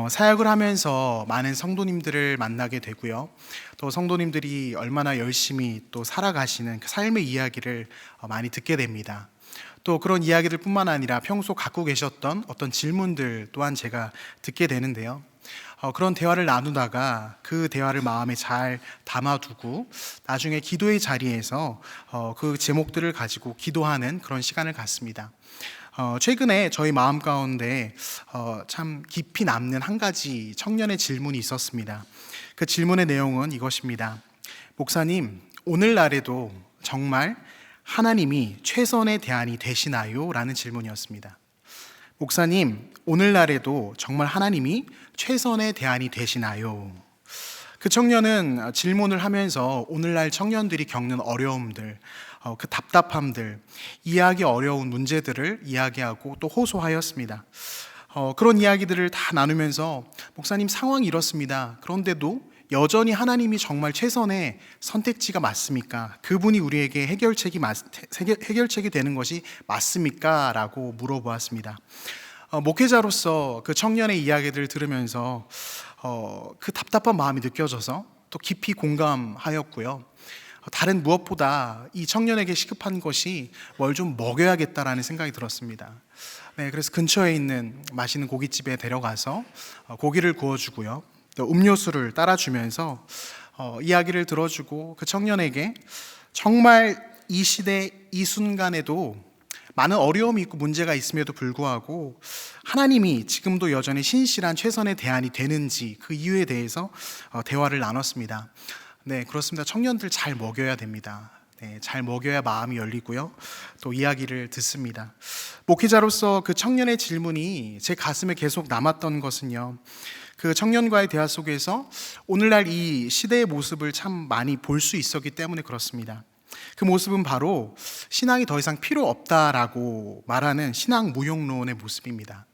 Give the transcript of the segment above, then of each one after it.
사역을 하면서 많은 성도님들을 만나게 되고요. 또 성도님들이 얼마나 열심히 또 살아가시는 그 삶의 이야기를 많이 듣게 됩니다. 또 그런 이야기들 뿐만 아니라 평소 갖고 계셨던 어떤 질문들 또한 제가 듣게 되는데요. 그런 대화를 나누다가 그 대화를 마음에 잘 담아두고 나중에 기도의 자리에서 그 제목들을 가지고 기도하는 그런 시간을 갖습니다. 최근에 저희 마음 가운데 참 깊이 남는 한 가지 청년의 질문이 있었습니다. 그 질문의 내용은 이것입니다. 목사님, 오늘날에도 정말 하나님이 최선의 대안이 되시나요? 라는 질문이었습니다. 목사님, 오늘날에도 정말 하나님이 최선의 대안이 되시나요? 그 청년은 질문을 하면서 오늘날 청년들이 겪는 어려움들, 그 답답함들, 이해하기 어려운 문제들을 이야기하고 또 호소하였습니다. 그런 이야기들을 다 나누면서 목사님, 상황이 이렇습니다. 그런데도 여전히 하나님이 정말 최선의 선택지가 맞습니까? 그분이 우리에게 해결책이 되는 것이 맞습니까? 라고 물어보았습니다. 목회자로서 그 청년의 이야기들을 들으면서 그 답답한 마음이 느껴져서 또 깊이 공감하였고요. 다른 무엇보다 이 청년에게 시급한 것이 뭘 좀 먹여야겠다라는 생각이 들었습니다. 네, 그래서 근처에 있는 맛있는 고깃집에 데려가서 고기를 구워주고요. 또 음료수를 따라주면서 이야기를 들어주고 그 청년에게 정말 이 시대 이 순간에도 많은 어려움이 있고 문제가 있음에도 불구하고 하나님이 지금도 여전히 신실한 최선의 대안이 되는지 그 이유에 대해서 대화를 나눴습니다. 네, 그렇습니다. 청년들 잘 먹여야 됩니다. 네, 잘 먹여야 마음이 열리고요. 또 이야기를 듣습니다. 목회자로서 그 청년의 질문이 제 가슴에 계속 남았던 것은요. 그 청년과의 대화 속에서 오늘날 이 시대의 모습을 참 많이 볼 수 있었기 때문에 그렇습니다. 그 모습은 바로 신앙이 더 이상 필요 없다라고 말하는 신앙 무용론의 모습입니다.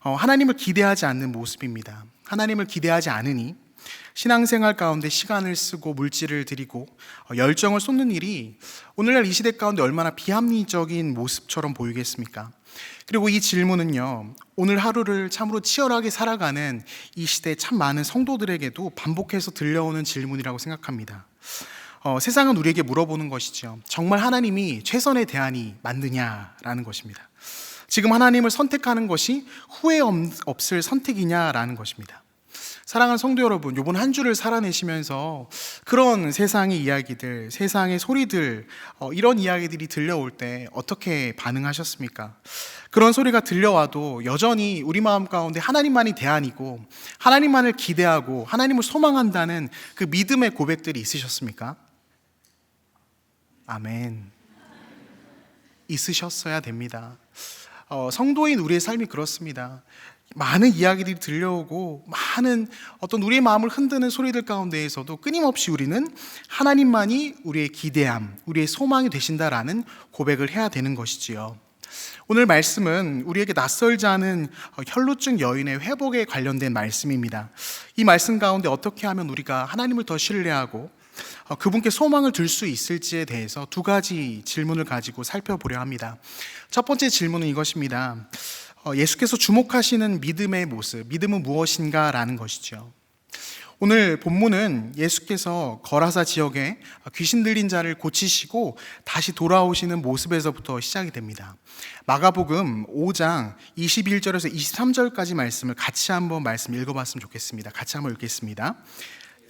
하나님을 기대하지 않는 모습입니다. 하나님을 기대하지 않으니 신앙생활 가운데 시간을 쓰고 물질을 들이고 열정을 쏟는 일이 오늘날 이 시대 가운데 얼마나 비합리적인 모습처럼 보이겠습니까? 그리고 이 질문은요, 오늘 하루를 참으로 치열하게 살아가는 이 시대 참 많은 성도들에게도 반복해서 들려오는 질문이라고 생각합니다. 세상은 우리에게 물어보는 것이죠. 정말 하나님이 최선의 대안이 맞느냐라는 것입니다. 지금 하나님을 선택하는 것이 후회 없을 선택이냐라는 것입니다. 사랑하는 성도 여러분, 이번 한 주를 살아내시면서 그런 세상의 이야기들, 세상의 소리들, 이런 이야기들이 들려올 때 어떻게 반응하셨습니까? 그런 소리가 들려와도 여전히 우리 마음 가운데 하나님만이 대안이고 하나님만을 기대하고 하나님을 소망한다는 그 믿음의 고백들이 있으셨습니까? 아멘. 있으셨어야 됩니다. 성도인 우리의 삶이 그렇습니다. 많은 이야기들이 들려오고 많은 어떤 우리의 마음을 흔드는 소리들 가운데에서도 끊임없이 우리는 하나님만이 우리의 기대함, 우리의 소망이 되신다라는 고백을 해야 되는 것이지요. 오늘 말씀은 우리에게 낯설지 않은 혈루증 여인의 회복에 관련된 말씀입니다. 이 말씀 가운데 어떻게 하면 우리가 하나님을 더 신뢰하고 그분께 소망을 들 수 있을지에 대해서 두 가지 질문을 가지고 살펴보려 합니다. 첫 번째 질문은 이것입니다. 예수께서 주목하시는 믿음의 모습, 믿음은 무엇인가 라는 것이죠. 오늘 본문은 예수께서 거라사 지역에 귀신 들린 자를 고치시고 다시 돌아오시는 모습에서부터 시작이 됩니다. 마가복음 5장 21절에서 23절까지 말씀을 같이 한번 말씀 읽어봤으면 좋겠습니다. 같이 한번 읽겠습니다.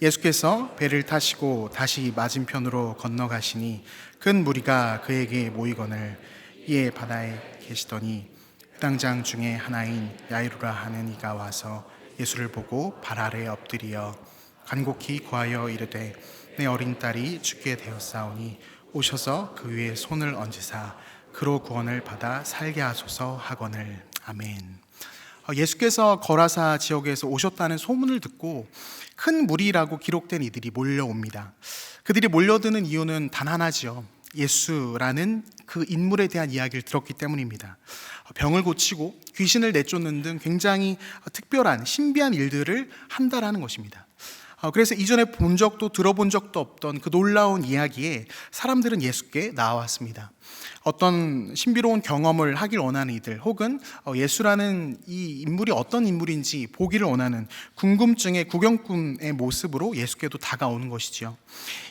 예수께서 배를 타시고 다시 맞은편으로 건너가시니 큰 무리가 그에게 모이거늘 이에 바다에 계시더니 회당장 중에 하나인 야이로라 하는 이가 와서 예수를 보고 발 아래 엎드려 간곡히 구하여 이르되 내 어린 딸이 죽게 되었사오니 오셔서 그 위에 손을 얹으사 그로 구원을 받아 살게 하소서 하거늘. 아멘. 예수께서 거라사 지역에서 오셨다는 소문을 듣고 큰 무리라고 기록된 이들이 몰려옵니다. 그들이 몰려드는 이유는 단 하나지요. 예수라는 그 인물에 대한 이야기를 들었기 때문입니다. 병을 고치고 귀신을 내쫓는 등 굉장히 특별한 신비한 일들을 한다라는 것입니다. 그래서 이전에 본 적도 들어본 적도 없던 그 놀라운 이야기에 사람들은 예수께 나왔습니다. 어떤 신비로운 경험을 하길 원하는 이들, 혹은 예수라는 이 인물이 어떤 인물인지 보기를 원하는 궁금증의 구경꾼의 모습으로 예수께도 다가오는 것이지요.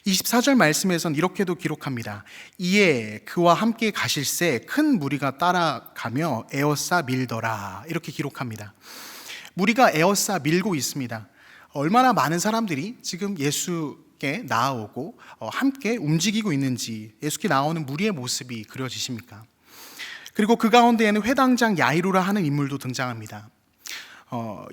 24절 말씀에선 이렇게도 기록합니다. 이에 그와 함께 가실새 큰 무리가 따라가며 에워싸 밀더라, 이렇게 기록합니다. 무리가 에워싸 밀고 있습니다. 얼마나 많은 사람들이 지금 예수께 나아오고 함께 움직이고 있는지, 예수께 나오는 무리의 모습이 그려지십니까? 그리고 그 가운데에는 회당장 야이로라 하는 인물도 등장합니다.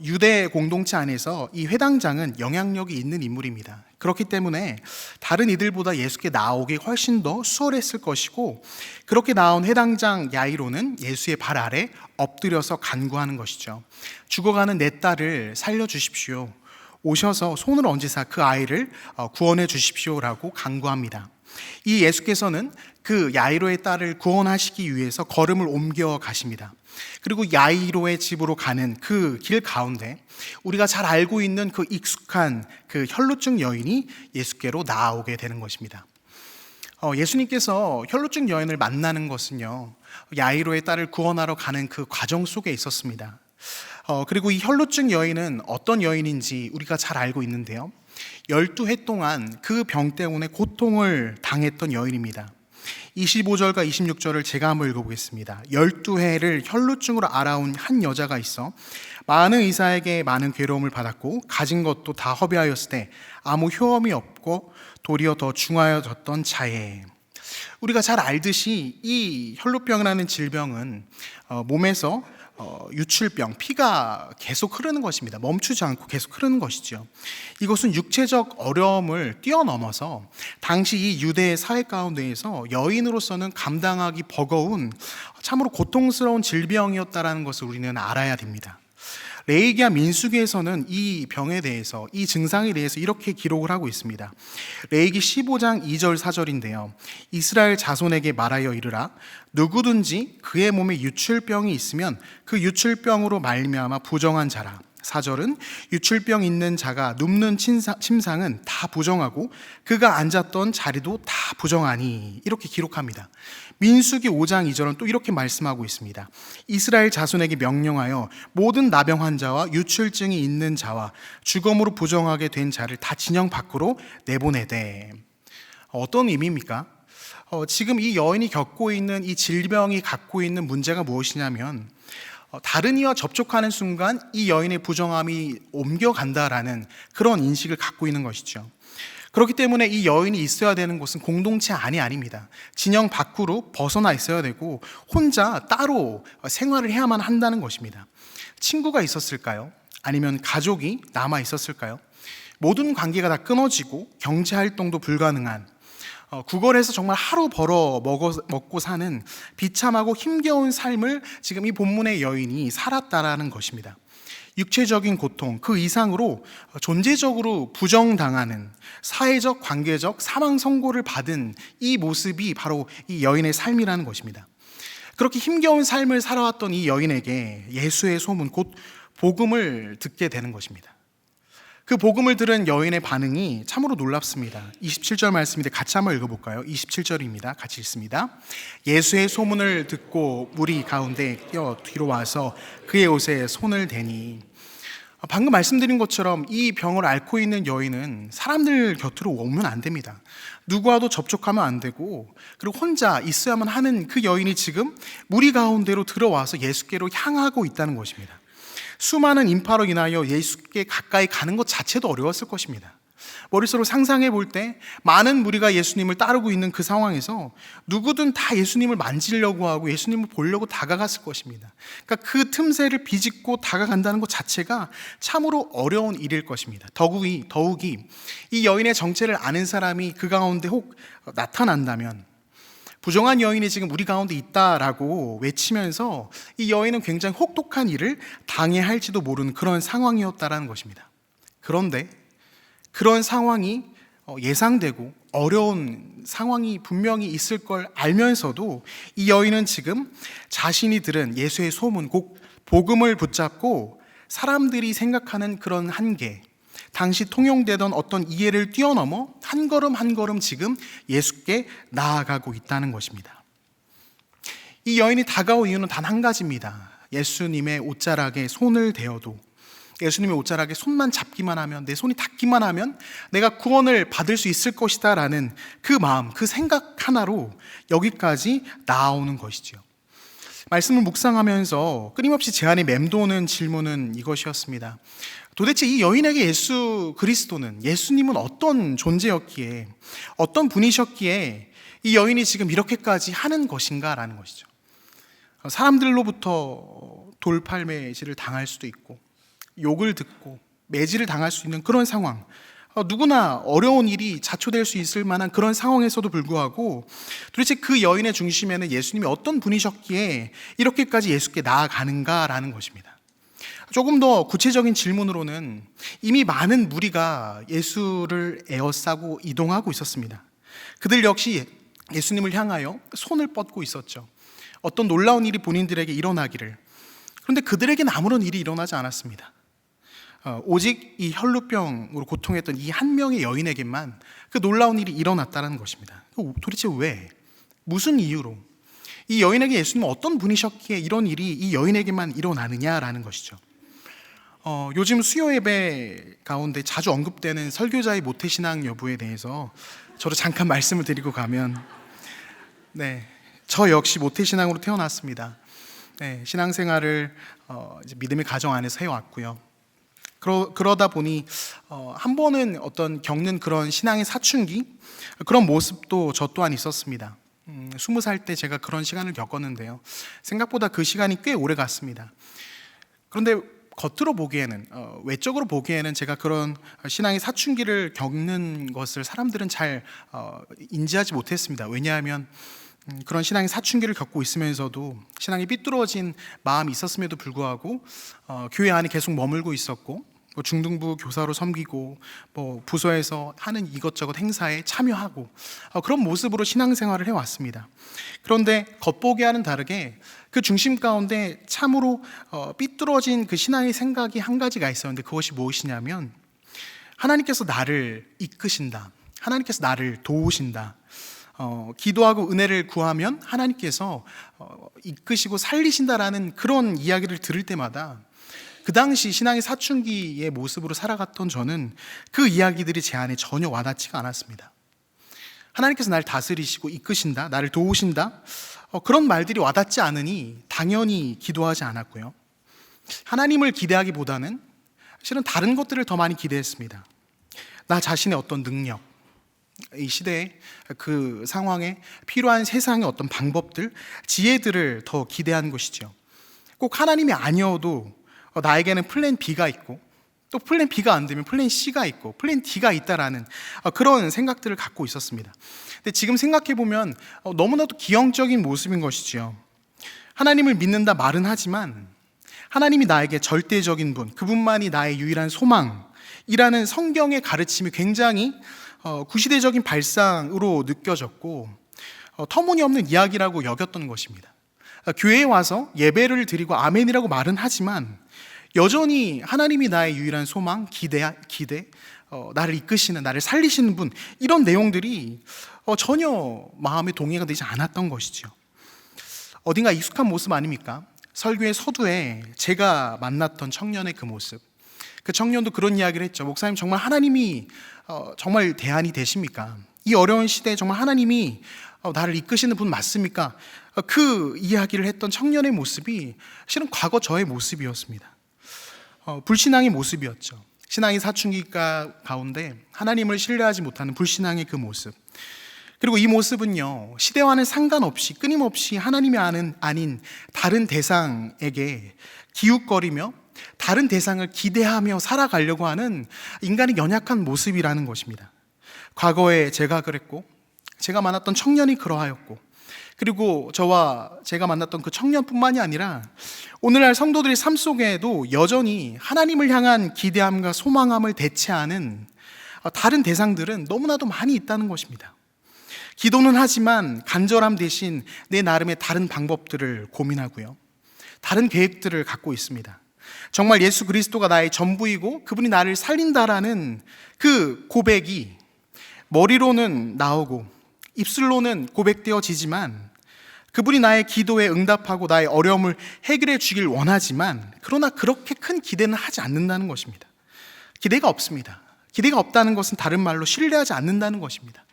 유대 공동체 안에서 이 회당장은 영향력이 있는 인물입니다. 그렇기 때문에 다른 이들보다 예수께 나오기 훨씬 더 수월했을 것이고, 그렇게 나온 회당장 야이로는 예수의 발 아래 엎드려서 간구하는 것이죠. 죽어가는 내 딸을 살려주십시오. 오셔서 손을 얹으사 그 아이를 구원해 주십시오라고 간구합니다. 이 예수께서는 그 야이로의 딸을 구원하시기 위해서 걸음을 옮겨 가십니다. 그리고 야이로의 집으로 가는 그 길 가운데 우리가 잘 알고 있는 그 익숙한 그 혈루증 여인이 예수께로 나아오게 되는 것입니다. 예수님께서 혈루증 여인을 만나는 것은요, 야이로의 딸을 구원하러 가는 그 과정 속에 있었습니다. 그리고 이 혈루증 여인은 어떤 여인인지 우리가 잘 알고 있는데요, 12해 동안 그 병 때문에 고통을 당했던 여인입니다. 25절과 26절을 제가 한번 읽어보겠습니다. 12해를 혈루증으로 앓아온 한 여자가 있어 많은 의사에게 많은 괴로움을 받았고 가진 것도 다 허비하였을 때 아무 효험이 없고 도리어 더 중하여졌던 자에, 우리가 잘 알듯이 이 혈루병이라는 질병은 몸에서 유출병, 피가 계속 흐르는 것입니다. 멈추지 않고 계속 흐르는 것이죠. 이것은 육체적 어려움을 뛰어넘어서 당시 이 유대 사회 가운데에서 여인으로서는 감당하기 버거운 참으로 고통스러운 질병이었다는 것을 우리는 알아야 됩니다. 레위기와 민수기에서는 이 병에 대해서, 이 증상에 대해서 이렇게 기록을 하고 있습니다. 레위기 15장 2절 4절인데요. 이스라엘 자손에게 말하여 이르라. 누구든지 그의 몸에 유출병이 있으면 그 유출병으로 말미암아 부정한 자라. 4절은 유출병 있는 자가 눕는 침상은 다 부정하고 그가 앉았던 자리도 다 부정하니, 이렇게 기록합니다. 민수기 5장 2절은 또 이렇게 말씀하고 있습니다. 이스라엘 자손에게 명령하여 모든 나병 환자와 유출증이 있는 자와 죽음으로 부정하게 된 자를 다 진영 밖으로 내보내되. 어떤 의미입니까? 지금 이 여인이 겪고 있는 이 질병이 갖고 있는 문제가 무엇이냐면, 다른 이와 접촉하는 순간 이 여인의 부정함이 옮겨간다라는 그런 인식을 갖고 있는 것이죠. 그렇기 때문에 이 여인이 있어야 되는 곳은 공동체 안이 아닙니다. 진영 밖으로 벗어나 있어야 되고 혼자 따로 생활을 해야만 한다는 것입니다. 친구가 있었을까요? 아니면 가족이 남아 있었을까요? 모든 관계가 다 끊어지고 경제활동도 불가능한, 구걸해서 정말 하루 벌어 먹고 사는 비참하고 힘겨운 삶을 지금 이 본문의 여인이 살았다라는 것입니다. 육체적인 고통 그 이상으로 존재적으로 부정당하는, 사회적 관계적 사망 선고를 받은 이 모습이 바로 이 여인의 삶이라는 것입니다. 그렇게 힘겨운 삶을 살아왔던 이 여인에게 예수의 소문, 곧 복음을 듣게 되는 것입니다. 그 복음을 들은 여인의 반응이 참으로 놀랍습니다. 27절 말씀인데 같이 한번 읽어볼까요? 27절입니다. 같이 읽습니다. 예수의 소문을 듣고 무리 가운데 뛰어 뒤로 와서 그의 옷에 손을 대니. 방금 말씀드린 것처럼 이 병을 앓고 있는 여인은 사람들 곁으로 오면 안 됩니다. 누구와도 접촉하면 안 되고, 그리고 혼자 있어야만 하는 그 여인이 지금 무리 가운데로 들어와서 예수께로 향하고 있다는 것입니다. 수많은 인파로 인하여 예수께 가까이 가는 것 자체도 어려웠을 것입니다. 머릿속으로 상상해 볼 때 많은 무리가 예수님을 따르고 있는 그 상황에서 누구든 다 예수님을 만지려고 하고 예수님을 보려고 다가갔을 것입니다. 그러니까 그 틈새를 비집고 다가간다는 것 자체가 참으로 어려운 일일 것입니다. 더욱이 이 여인의 정체를 아는 사람이 그 가운데 혹 나타난다면, 부정한 여인이 지금 우리 가운데 있다라고 외치면서 이 여인은 굉장히 혹독한 일을 당해야 할지도 모르는 그런 상황이었다라는 것입니다. 그런데 그런 상황이 예상되고 어려운 상황이 분명히 있을 걸 알면서도 이 여인은 지금 자신이 들은 예수의 소문, 곧 복음을 붙잡고 사람들이 생각하는 그런 한계, 당시 통용되던 어떤 이해를 뛰어넘어 한 걸음 한 걸음 지금 예수께 나아가고 있다는 것입니다. 이 여인이 다가온 이유는 단 한 가지입니다. 예수님의 옷자락에 손을 대어도, 예수님의 옷자락에 손만 잡기만 하면, 내 손이 닿기만 하면 내가 구원을 받을 수 있을 것이다 라는 그 마음, 그 생각 하나로 여기까지 나아오는 것이죠. 말씀을 묵상하면서 끊임없이 제 안에 맴도는 질문은 이것이었습니다. 도대체 이 여인에게 예수 그리스도는, 예수님은 어떤 존재였기에, 어떤 분이셨기에 이 여인이 지금 이렇게까지 하는 것인가 라는 것이죠. 사람들로부터 돌팔매질을 당할 수도 있고, 욕을 듣고 매질을 당할 수 있는 그런 상황, 누구나 어려운 일이 자초될 수 있을 만한 그런 상황에서도 불구하고 도대체 그 여인의 중심에는 예수님이 어떤 분이셨기에 이렇게까지 예수께 나아가는가라는 것입니다. 조금 더 구체적인 질문으로는 이미 많은 무리가 예수를 에워싸고 이동하고 있었습니다. 그들 역시 예수님을 향하여 손을 뻗고 있었죠. 어떤 놀라운 일이 본인들에게 일어나기를. 그런데 그들에게는 아무런 일이 일어나지 않았습니다. 오직 이 혈루병으로 고통했던 이 한 명의 여인에게만 그 놀라운 일이 일어났다는 것입니다. 도대체 왜? 무슨 이유로? 이 여인에게 예수님은 어떤 분이셨기에 이런 일이 이 여인에게만 일어나느냐라는 것이죠. 요즘 수요 예배 가운데 자주 언급되는 설교자의 모태신앙 여부에 대해서 저도 잠깐 말씀을 드리고 가면, 저 역시 모태신앙으로 태어났습니다. 신앙생활을 이제 믿음의 가정 안에서 해왔고요. 그러다 보니 한 번은 어떤 겪는 그런 신앙의 사춘기, 그런 모습도 저 또한 있었습니다. 20살 때 제가 그런 시간을 겪었는데요. 생각보다 그 시간이 꽤 오래 갔습니다. 그런데 겉으로 보기에는, 외적으로 보기에는 제가 그런 신앙의 사춘기를 겪는 것을 사람들은 잘 인지하지 못했습니다. 왜냐하면 그런 신앙의 사춘기를 겪고 있으면서도 신앙이 삐뚤어진 마음이 있었음에도 불구하고 교회 안에 계속 머물고 있었고, 중등부 교사로 섬기고, 부서에서 하는 이것저것 행사에 참여하고, 그런 모습으로 신앙생활을 해왔습니다. 그런데 겉보기와는 다르게 그 중심 가운데 참으로 삐뚤어진 그 신앙의 생각이 한 가지가 있었는데, 그것이 무엇이냐면 하나님께서 나를 이끄신다, 하나님께서 나를 도우신다, 기도하고 은혜를 구하면 하나님께서 이끄시고 살리신다라는 그런 이야기를 들을 때마다 그 당시 신앙의 사춘기의 모습으로 살아갔던 저는 그 이야기들이 제 안에 전혀 와닿지가 않았습니다. 하나님께서 나를 다스리시고 이끄신다, 나를 도우신다, 그런 말들이 와닿지 않으니 당연히 기도하지 않았고요. 하나님을 기대하기보다는 실은 다른 것들을 더 많이 기대했습니다. 나 자신의 어떤 능력, 이 시대에 그 상황에 필요한 세상의 어떤 방법들, 지혜들을 더 기대하는 것이죠. 꼭 하나님이 아니어도 나에게는 플랜 B가 있고, 또 플랜 B가 안 되면 플랜 C가 있고 플랜 D가 있다라는 그런 생각들을 갖고 있었습니다. 근데 지금 생각해보면 너무나도 기형적인 모습인 것이죠. 하나님을 믿는다 말은 하지만 하나님이 나에게 절대적인 분, 그분만이 나의 유일한 소망이라는 성경의 가르침이 굉장히 구시대적인 발상으로 느껴졌고 터무니없는 이야기라고 여겼던 것입니다. 교회에 와서 예배를 드리고 아멘이라고 말은 하지만 여전히 하나님이 나의 유일한 소망, 기대, 나를 이끄시는, 나를 살리시는 분, 이런 내용들이 전혀 마음에 동의가 되지 않았던 것이죠. 어딘가 익숙한 모습 아닙니까? 설교의 서두에 제가 만났던 청년의 그 모습, 그 청년도 그런 이야기를 했죠. 목사님, 정말 하나님이 정말 대안이 되십니까? 이 어려운 시대에 정말 하나님이 나를 이끄시는 분 맞습니까? 그 이야기를 했던 청년의 모습이 실은 과거 저의 모습이었습니다. 불신앙의 모습이었죠. 신앙의 사춘기 가운데 하나님을 신뢰하지 못하는 불신앙의 그 모습. 그리고 이 모습은요, 시대와는 상관없이 끊임없이 하나님이 아닌 다른 대상에게 기웃거리며 다른 대상을 기대하며 살아가려고 하는 인간의 연약한 모습이라는 것입니다. 과거에 제가 그랬고, 제가 만났던 청년이 그러하였고, 그리고 저와 제가 만났던 그 청년뿐만이 아니라 오늘날 성도들의 삶 속에도 여전히 하나님을 향한 기대함과 소망함을 대체하는 다른 대상들은 너무나도 많이 있다는 것입니다. 기도는 하지만 간절함 대신 내 나름의 다른 방법들을 고민하고요, 다른 계획들을 갖고 있습니다. 정말 예수 그리스도가 나의 전부이고 그분이 나를 살린다라는 그 고백이 머리로는 나오고 입술로는 고백되어지지만, 그분이 나의 기도에 응답하고 나의 어려움을 해결해 주길 원하지만, 그러나 그렇게 큰 기대는 하지 않는다는 것입니다. 기대가 없습니다. 기대가 없다는 것은 다른 말로 신뢰하지 않는다는 것입니다.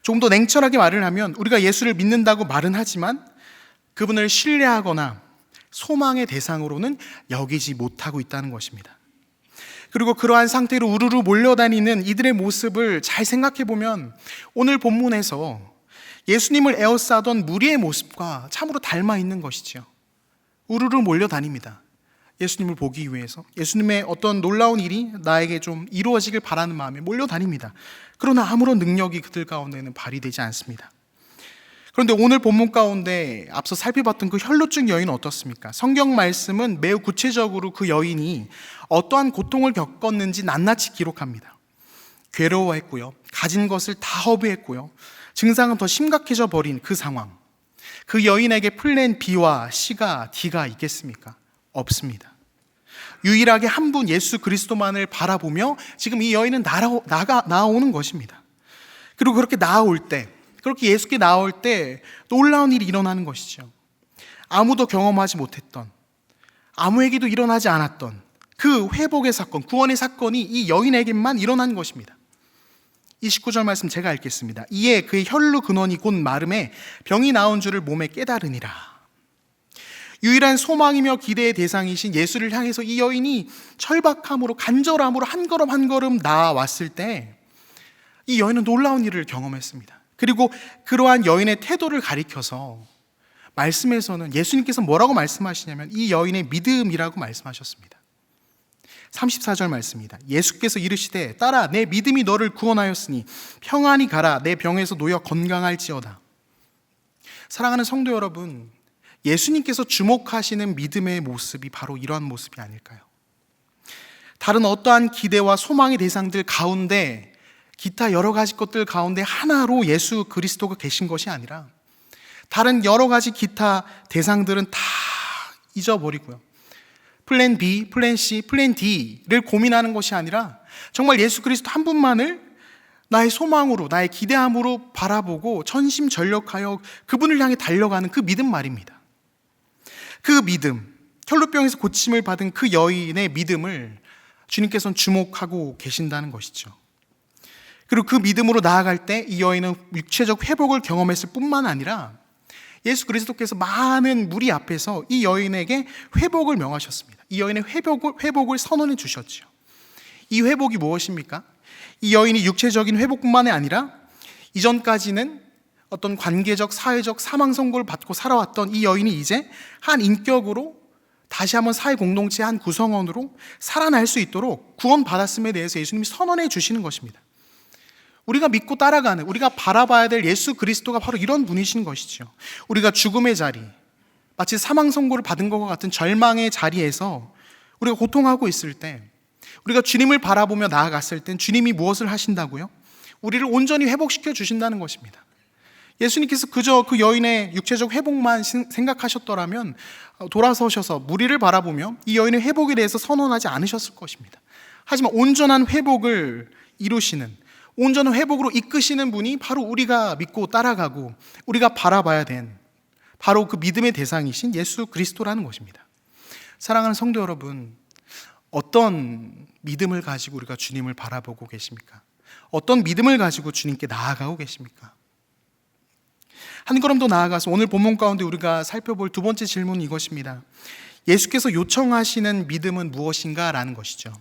조금 더 냉철하게 말을 하면, 우리가 예수를 믿는다고 말은 하지만 그분을 신뢰하거나 소망의 대상으로는 여기지 못하고 있다는 것입니다. 그리고 그러한 상태로 우르르 몰려다니는 이들의 모습을 잘 생각해 보면 오늘 본문에서 예수님을 에워싸던 무리의 모습과 참으로 닮아 있는 것이죠. 우르르 몰려다닙니다. 예수님을 보기 위해서, 예수님의 어떤 놀라운 일이 나에게 좀 이루어지길 바라는 마음에 몰려다닙니다. 그러나 아무런 능력이 그들 가운데는 발휘되지 않습니다. 그런데 오늘 본문 가운데 앞서 살펴봤던 그 혈루증 여인은 어떻습니까? 성경 말씀은 매우 구체적으로 그 여인이 어떠한 고통을 겪었는지 낱낱이 기록합니다. 괴로워했고요, 가진 것을 다 허비했고요, 증상은 더 심각해져 버린 그 상황. 그 여인에게 플랜 B와 C가 D가 있겠습니까? 없습니다. 유일하게 한 분 예수 그리스도만을 바라보며 지금 이 여인은 나아오는 것입니다. 그리고 그렇게 나아올 때, 그렇게 예수께 나올 때 놀라운 일이 일어나는 것이죠. 아무도 경험하지 못했던, 아무에게도 일어나지 않았던 그 회복의 사건, 구원의 사건이 이 여인에게만 일어난 것입니다. 29절 말씀 제가 읽겠습니다. 이에 그의 혈루 근원이 곧 마름에 병이 나온 줄을 몸에 깨달으니라. 유일한 소망이며 기대의 대상이신 예수를 향해서 이 여인이 철박함으로, 간절함으로 한 걸음 한 걸음 나아왔을 때 이 여인은 놀라운 일을 경험했습니다. 그리고 그러한 여인의 태도를 가리켜서 말씀에서는 예수님께서 뭐라고 말씀하시냐면 이 여인의 믿음이라고 말씀하셨습니다. 34절 말씀입니다. 예수께서 이르시되 딸아, 내 믿음이 너를 구원하였으니 평안히 가라. 내 병에서 놓여 건강할지어다. 사랑하는 성도 여러분, 예수님께서 주목하시는 믿음의 모습이 바로 이러한 모습이 아닐까요? 다른 어떠한 기대와 소망의 대상들 가운데, 기타 여러 가지 것들 가운데 하나로 예수 그리스도가 계신 것이 아니라 다른 여러 가지 기타 대상들은 다 잊어버리고요, 플랜 B, 플랜 C, 플랜 D를 고민하는 것이 아니라 정말 예수 그리스도 한 분만을 나의 소망으로, 나의 기대함으로 바라보고 전심전력하여 그분을 향해 달려가는 그 믿음 말입니다. 그 믿음, 혈루병에서 고침을 받은 그 여인의 믿음을 주님께서는 주목하고 계신다는 것이죠. 그리고 그 믿음으로 나아갈 때 이 여인은 육체적 회복을 경험했을 뿐만 아니라 예수 그리스도께서 많은 무리 앞에서 이 여인에게 회복을 명하셨습니다. 이 여인의 회복을 선언해 주셨죠. 이 회복이 무엇입니까? 이 여인이 육체적인 회복뿐만이 아니라 이전까지는 어떤 관계적, 사회적 사망 선고를 받고 살아왔던 이 여인이 이제 한 인격으로 다시 한번 사회 공동체의 한 구성원으로 살아날 수 있도록 구원받았음에 대해서 예수님이 선언해 주시는 것입니다. 우리가 믿고 따라가는, 우리가 바라봐야 될 예수 그리스도가 바로 이런 분이신 것이죠. 우리가 죽음의 자리, 마치 사망 선고를 받은 것과 같은 절망의 자리에서 우리가 고통하고 있을 때, 우리가 주님을 바라보며 나아갔을 땐 주님이 무엇을 하신다고요? 우리를 온전히 회복시켜 주신다는 것입니다. 예수님께서 그저 그 여인의 육체적 회복만 생각하셨더라면 돌아서셔서 무리를 바라보며 이 여인의 회복에 대해서 선언하지 않으셨을 것입니다. 하지만 온전한 회복을 이루시는, 온전한 회복으로 이끄시는 분이 바로 우리가 믿고 따라가고 우리가 바라봐야 된 바로 그 믿음의 대상이신 예수 그리스도라는 것입니다. 사랑하는 성도 여러분, 어떤 믿음을 가지고 우리가 주님을 바라보고 계십니까? 어떤 믿음을 가지고 주님께 나아가고 계십니까? 한 걸음 더 나아가서 오늘 본문 가운데 우리가 살펴볼 두 번째 질문은 이것입니다. 예수께서 요청하시는 믿음은 무엇인가? 라는 것이죠.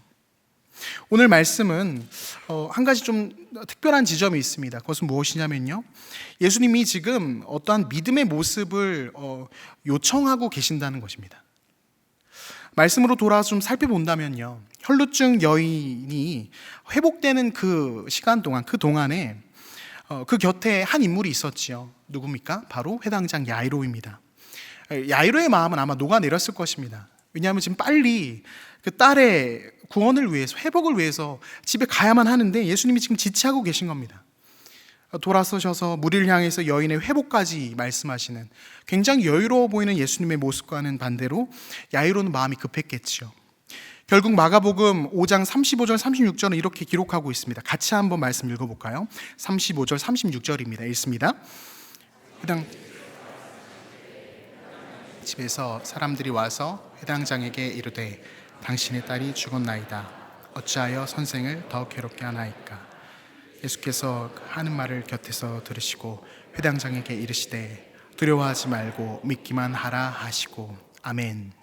오늘 말씀은 한 가지 좀 특별한 지점이 있습니다. 그것은 무엇이냐면요, 예수님이 지금 어떠한 믿음의 모습을 요청하고 계신다는 것입니다. 말씀으로 돌아와서 좀 살펴본다면요, 혈루증 여인이 회복되는 그 시간 동안, 그 동안에 그 곁에 한 인물이 있었지요. 누굽니까? 바로 회당장 야이로입니다. 야이로의 마음은 아마 녹아내렸을 것입니다. 왜냐하면 지금 빨리 그 딸의 구원을 위해서, 회복을 위해서 집에 가야만 하는데 예수님이 지금 지체하고 계신 겁니다. 돌아서셔서 무리를 향해서 여인의 회복까지 말씀하시는 굉장히 여유로워 보이는 예수님의 모습과는 반대로 야이로는 마음이 급했겠죠. 결국 마가복음 5장 35절 36절은 이렇게 기록하고 있습니다. 같이 한번 말씀 읽어볼까요? 35절 36절입니다. 읽습니다. 회당 집에서 사람들이 와서 회당장에게 이르되 당신의 딸이 죽었나이다. 어찌하여 선생을 더 괴롭게 하나이까? 예수께서 하는 말을 곁에서 들으시고 회당장에게 이르시되 두려워하지 말고 믿기만 하라 하시고 아멘.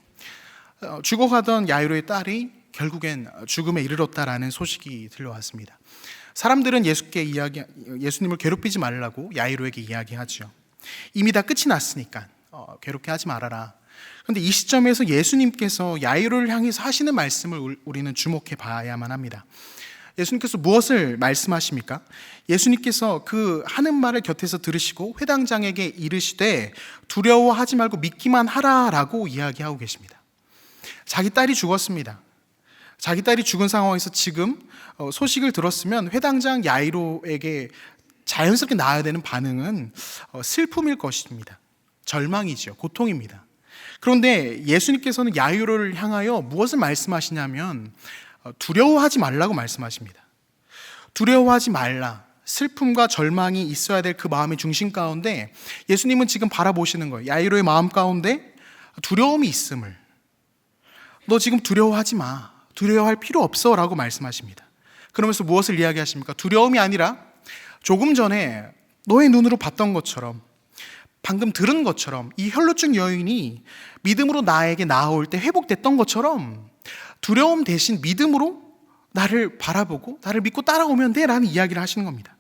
죽어가던 야이로의 딸이 결국엔 죽음에 이르렀다라는 소식이 들려왔습니다. 사람들은 예수님을 괴롭히지 말라고 야이로에게 이야기하죠. 이미 다 끝이 났으니까 괴롭게 하지 말아라. 그런데 이 시점에서 예수님께서 야이로를 향해서 하시는 말씀을 우리는 주목해 봐야만 합니다. 예수님께서 무엇을 말씀하십니까? 예수님께서 그 하는 말을 곁에서 들으시고 회당장에게 이르시되 두려워하지 말고 믿기만 하라라고 이야기하고 계십니다. 자기 딸이 죽었습니다. 자기 딸이 죽은 상황에서 지금 소식을 들었으면 회당장 야이로에게 자연스럽게 나와야 되는 반응은 슬픔일 것입니다. 절망이죠. 고통입니다. 그런데 예수님께서는 야이로를 향하여 무엇을 말씀하시냐면 두려워하지 말라고 말씀하십니다. 두려워하지 말라. 슬픔과 절망이 있어야 될 그 마음의 중심 가운데 예수님은 지금 바라보시는 거예요. 야이로의 마음 가운데 두려움이 있음을. 너 지금 두려워하지 마. 두려워할 필요 없어 라고 말씀하십니다. 그러면서 무엇을 이야기하십니까? 두려움이 아니라 조금 전에 너의 눈으로 봤던 것처럼, 방금 들은 것처럼, 이 혈루증 여인이 믿음으로 나에게 나아올 때 회복됐던 것처럼 두려움 대신 믿음으로 나를 바라보고 나를 믿고 따라오면 돼 라는 이야기를 하시는 겁니다.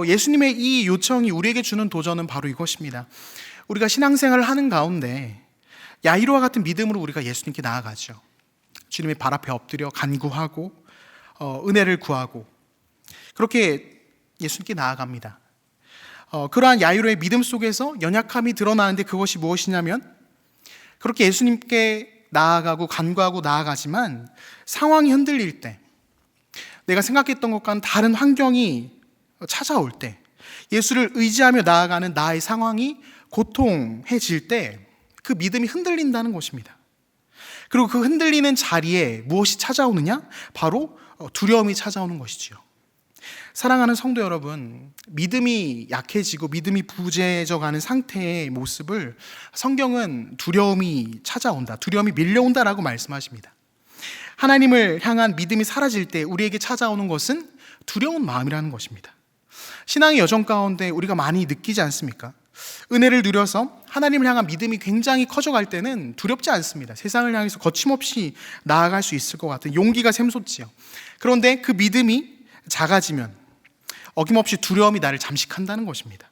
예수님의 이 요청이 우리에게 주는 도전은 바로 이것입니다. 우리가 신앙생활을 하는 가운데 야이로와 같은 믿음으로 우리가 예수님께 나아가죠. 주님의 발 앞에 엎드려 간구하고 은혜를 구하고 그렇게 예수님께 나아갑니다. 그러한 야이로의 믿음 속에서 연약함이 드러나는데 그것이 무엇이냐면 그렇게 예수님께 나아가고 간구하고 나아가지만 상황이 흔들릴 때, 내가 생각했던 것과는 다른 환경이 찾아올 때, 예수를 의지하며 나아가는 나의 상황이 고통해질 때 그 믿음이 흔들린다는 것입니다. 그리고 그 흔들리는 자리에 무엇이 찾아오느냐? 바로 두려움이 찾아오는 것이지요. 사랑하는 성도 여러분, 믿음이 약해지고 믿음이 부재져가는 상태의 모습을 성경은 두려움이 찾아온다, 두려움이 밀려온다라고 말씀하십니다. 하나님을 향한 믿음이 사라질 때 우리에게 찾아오는 것은 두려운 마음이라는 것입니다. 신앙의 여정 가운데 우리가 많이 느끼지 않습니까? 은혜를 누려서 하나님을 향한 믿음이 굉장히 커져갈 때는 두렵지 않습니다. 세상을 향해서 거침없이 나아갈 수 있을 것 같은 용기가 샘솟지요. 그런데 그 믿음이 작아지면 어김없이 두려움이 나를 잠식한다는 것입니다.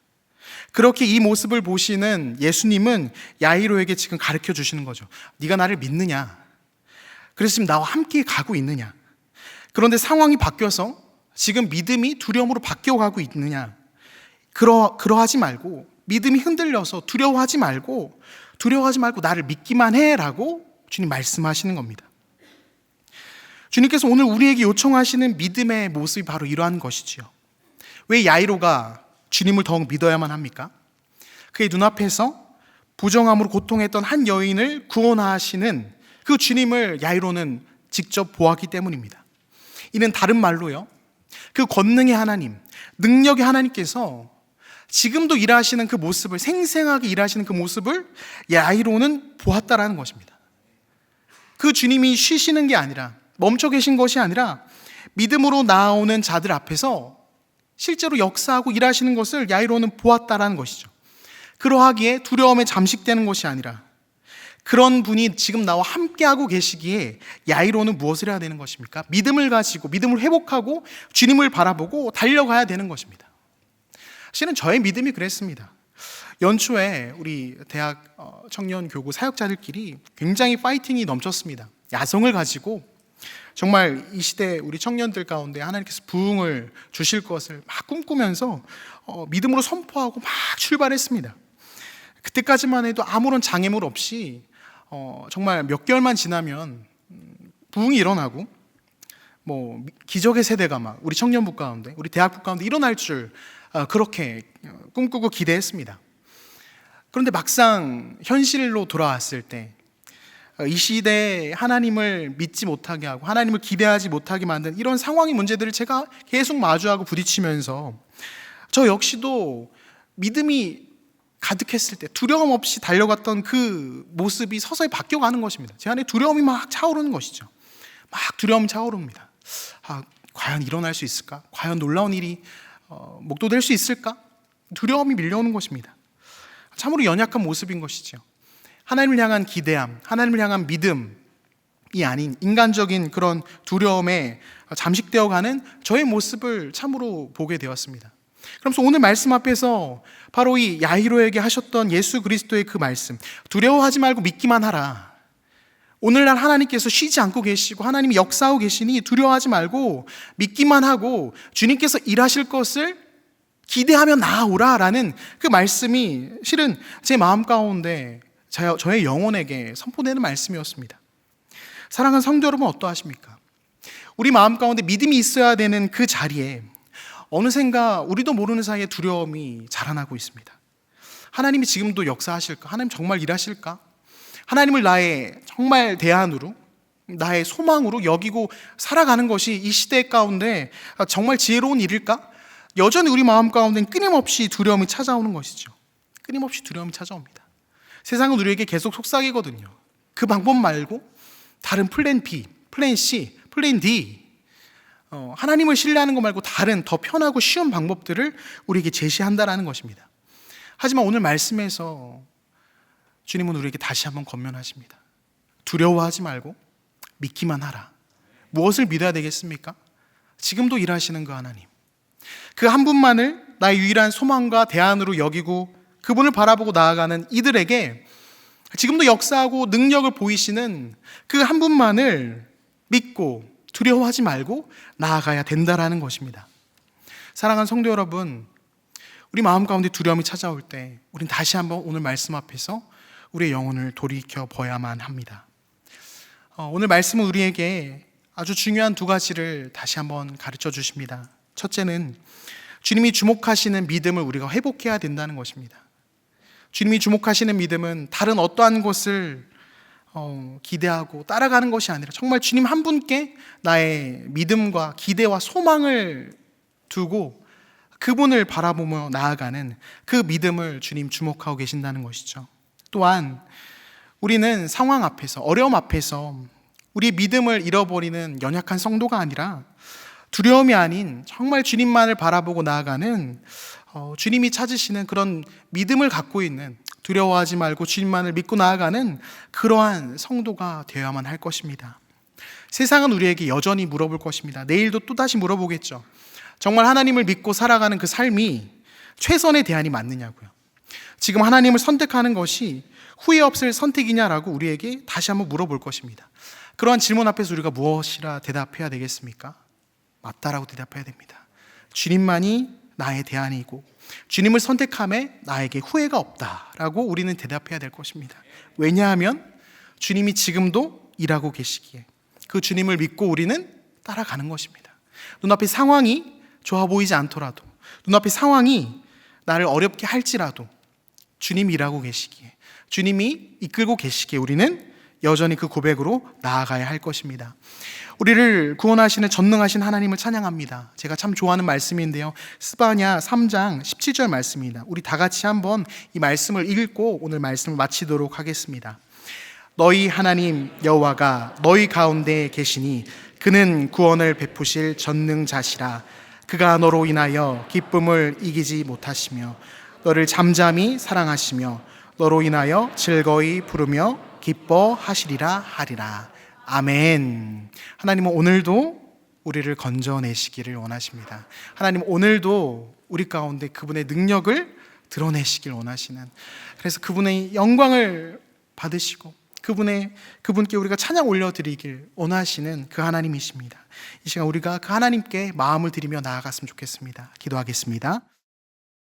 그렇게 이 모습을 보시는 예수님은 야이로에게 지금 가르쳐 주시는 거죠. 네가 나를 믿느냐? 그래서 지금 나와 함께 가고 있느냐? 그런데 상황이 바뀌어서 지금 믿음이 두려움으로 바뀌어가고 있느냐? 그러하지 말고, 믿음이 흔들려서 두려워하지 말고 나를 믿기만 해라고 주님 말씀하시는 겁니다. 주님께서 오늘 우리에게 요청하시는 믿음의 모습이 바로 이러한 것이지요. 왜 야이로가 주님을 더욱 믿어야만 합니까? 그의 눈앞에서 부정함으로 고통했던 한 여인을 구원하시는 그 주님을 야이로는 직접 보았기 때문입니다. 이는 다른 말로요, 그 권능의 하나님, 능력의 하나님께서 지금도 일하시는 그 모습을, 생생하게 일하시는 그 모습을 야이로는 보았다라는 것입니다. 그 주님이 쉬시는 게 아니라, 멈춰 계신 것이 아니라 믿음으로 나오는 자들 앞에서 실제로 역사하고 일하시는 것을 야이로는 보았다라는 것이죠. 그러하기에 두려움에 잠식되는 것이 아니라 그런 분이 지금 나와 함께하고 계시기에 야이로는 무엇을 해야 되는 것입니까? 믿음을 가지고, 믿음을 회복하고 주님을 바라보고 달려가야 되는 것입니다. 실은 저의 믿음이 그랬습니다. 연초에 우리 대학 청년 교구 사역자들끼리 굉장히 파이팅이 넘쳤습니다. 야성을 가지고 정말 이 시대 우리 청년들 가운데 하나님께서 부흥을 주실 것을 막 꿈꾸면서 믿음으로 선포하고 막 출발했습니다. 그때까지만 해도 아무런 장애물 없이 정말 몇 개월만 지나면 부흥이 일어나고 뭐 기적의 세대가 막 우리 청년부 가운데, 우리 대학부 가운데 일어날 줄 그렇게 꿈꾸고 기대했습니다. 그런데 막상 현실로 돌아왔을 때 이 시대에 하나님을 믿지 못하게 하고 하나님을 기대하지 못하게 만든 이런 상황의 문제들을 제가 계속 마주하고 부딪히면서 저 역시도 믿음이 가득했을 때 두려움 없이 달려갔던 그 모습이 서서히 바뀌어가는 것입니다. 제 안에 두려움이 막 차오르는 것이죠. 막 두려움이 차오릅니다. 과연 일어날 수 있을까? 과연 놀라운 일이 목도될 수 있을까? 두려움이 밀려오는 것입니다. 참으로 연약한 모습인 것이죠. 하나님을 향한 기대함, 하나님을 향한 믿음이 아닌 인간적인 그런 두려움에 잠식되어가는 저의 모습을 참으로 보게 되었습니다. 그러면서 오늘 말씀 앞에서 바로 이 야이로에게 하셨던 예수 그리스도의 그 말씀, 두려워하지 말고 믿기만 하라. 오늘날 하나님께서 쉬지 않고 계시고 하나님이 역사하고 계시니 두려워하지 말고 믿기만 하고 주님께서 일하실 것을 기대하며 나아오라라는 그 말씀이 실은 제 마음 가운데 저의 영혼에게 선포되는 말씀이었습니다. 사랑하는 성도 여러분, 어떠하십니까? 우리 마음 가운데 믿음이 있어야 되는 그 자리에 어느샌가 우리도 모르는 사이에 두려움이 자라나고 있습니다. 하나님이 지금도 역사하실까? 하나님 정말 일하실까? 하나님을 나의 정말 대안으로, 나의 소망으로 여기고 살아가는 것이 이 시대 가운데 정말 지혜로운 일일까? 여전히 우리 마음 가운데는 끊임없이 두려움이 찾아오는 것이죠. 끊임없이 두려움이 찾아옵니다. 세상은 우리에게 계속 속삭이거든요. 그 방법 말고 다른 플랜 B, 플랜 C, 플랜 D, 하나님을 신뢰하는 것 말고 다른 더 편하고 쉬운 방법들을 우리에게 제시한다라는 것입니다. 하지만 오늘 말씀에서 주님은 우리에게 다시 한번 권면하십니다. 두려워하지 말고 믿기만 하라. 무엇을 믿어야 되겠습니까? 지금도 일하시는 그 하나님, 그 한 분만을 나의 유일한 소망과 대안으로 여기고 그분을 바라보고 나아가는 이들에게 지금도 역사하고 능력을 보이시는 그 한 분만을 믿고 두려워하지 말고 나아가야 된다라는 것입니다. 사랑하는 성도 여러분, 우리 마음 가운데 두려움이 찾아올 때 우린 다시 한번 오늘 말씀 앞에서 우리의 영혼을 돌이켜 봐야만 합니다. 오늘 말씀은 우리에게 아주 중요한 두 가지를 다시 한번 가르쳐 주십니다. 첫째는 주님이 주목하시는 믿음을 우리가 회복해야 된다는 것입니다. 주님이 주목하시는 믿음은 다른 어떠한 것을 기대하고 따라가는 것이 아니라 정말 주님 한 분께 나의 믿음과 기대와 소망을 두고 그분을 바라보며 나아가는 그 믿음을 주님 주목하고 계신다는 것이죠. 또한 우리는 상황 앞에서, 어려움 앞에서 우리의 믿음을 잃어버리는 연약한 성도가 아니라 두려움이 아닌 정말 주님만을 바라보고 나아가는 주님이 찾으시는 그런 믿음을 갖고 있는, 두려워하지 말고 주님만을 믿고 나아가는 그러한 성도가 되어야만 할 것입니다. 세상은 우리에게 여전히 물어볼 것입니다. 내일도 또다시 물어보겠죠. 정말 하나님을 믿고 살아가는 그 삶이 최선의 대안이 맞느냐고요. 지금 하나님을 선택하는 것이 후회 없을 선택이냐라고 우리에게 다시 한번 물어볼 것입니다. 그러한 질문 앞에서 우리가 무엇이라 대답해야 되겠습니까? 맞다라고 대답해야 됩니다. 주님만이 나의 대안이고 주님을 선택함에 나에게 후회가 없다라고 우리는 대답해야 될 것입니다. 왜냐하면 주님이 지금도 일하고 계시기에 그 주님을 믿고 우리는 따라가는 것입니다. 눈앞의 상황이 좋아 보이지 않더라도, 눈앞의 상황이 나를 어렵게 할지라도 주님이 일하고 계시기에, 주님이 이끌고 계시기에 우리는 여전히 그 고백으로 나아가야 할 것입니다. 우리를 구원하시는 전능하신 하나님을 찬양합니다. 제가 참 좋아하는 말씀인데요, 스바냐 3장 17절 말씀입니다. 우리 다 같이 한번 이 말씀을 읽고 오늘 말씀을 마치도록 하겠습니다. 너희 하나님 여호와가 너희 가운데 계시니 그는 구원을 베푸실 전능자시라. 그가 너로 인하여 기쁨을 이기지 못하시며 너를 잠잠히 사랑하시며 너로 인하여 즐거이 부르며 기뻐하시리라 하리라. 아멘. 하나님은 오늘도 우리를 건져내시기를 원하십니다. 하나님 오늘도 우리 가운데 그분의 능력을 드러내시길 원하시는, 그래서 그분의 영광을 받으시고 그분께 우리가 찬양 올려드리길 원하시는 그 하나님이십니다. 이 시간 우리가 그 하나님께 마음을 드리며 나아갔으면 좋겠습니다. 기도하겠습니다.